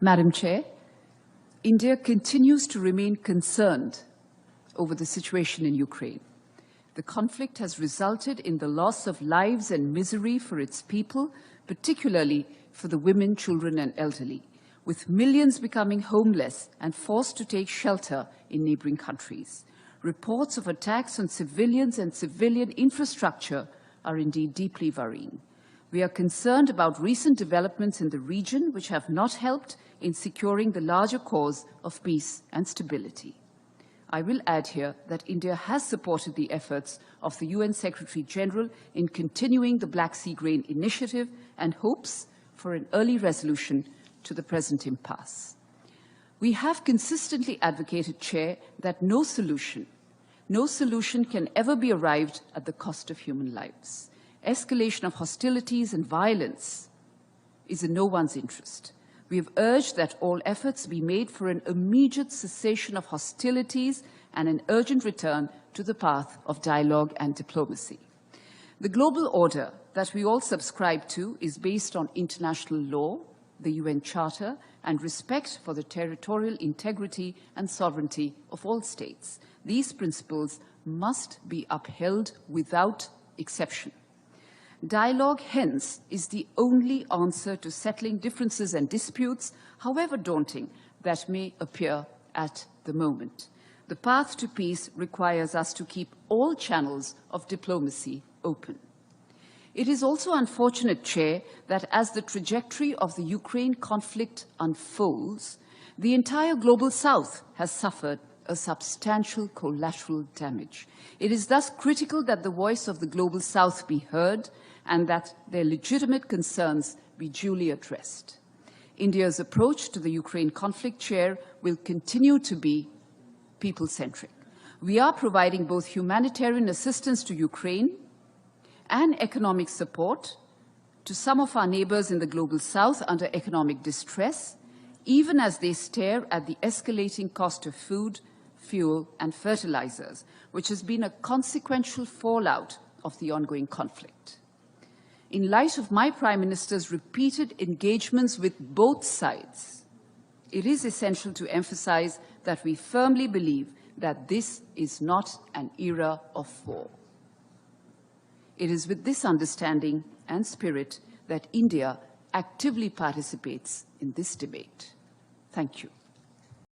Madam Chair, India continues to remain concerned over the situation in Ukraine. The conflict has resulted in the loss of lives and misery for its people, particularly for the women, children, and elderly, with millions becoming homeless and forced to take shelter in neighboring countries. Reports of attacks on civilians and civilian infrastructure are indeed deeply worrying. We are concerned about recent developments in the region which have not helped in securing the larger cause of peace and stability. I will add here that India has supported the efforts of the UN Secretary-General in continuing the Black Sea Grain Initiative and hopes for an early resolution to the present impasse. We have consistently advocated, Chair, that no solution can ever be arrived at the cost of human lives. Escalation of hostilities and violence is in no one's interest. We have urged that all efforts be made for an immediate cessation of hostilities and an urgent return to the path of dialogue and diplomacy. The global order that we all subscribe to is based on international law, the UN Charter, and respect for the territorial integrity and sovereignty of all states. These principles must be upheld without exception. Dialogue, hence, is the only answer to settling differences and disputes, however daunting that may appear at the moment. The path to peace requires us to keep all channels of diplomacy open. It is also unfortunate, Chair, that as the trajectory of the Ukraine conflict unfolds, the entire global South has suffered a substantial collateral damage. It is thus critical that the voice of the global South be heard and that their legitimate concerns be duly addressed. India's approach to the Ukraine conflict, Chair, will continue to be people-centric. We are providing both humanitarian assistance to Ukraine and economic support to some of our neighbors in the global South under economic distress, even as they stare at the escalating cost of food, fuel, and fertilizers, which has been a consequential fallout of the ongoing conflict. In light of my Prime Minister's repeated engagements with both sides, it is essential to emphasize that we firmly believe that this is not an era of war. It is with this understanding and spirit that India actively participates in this debate. Thank you.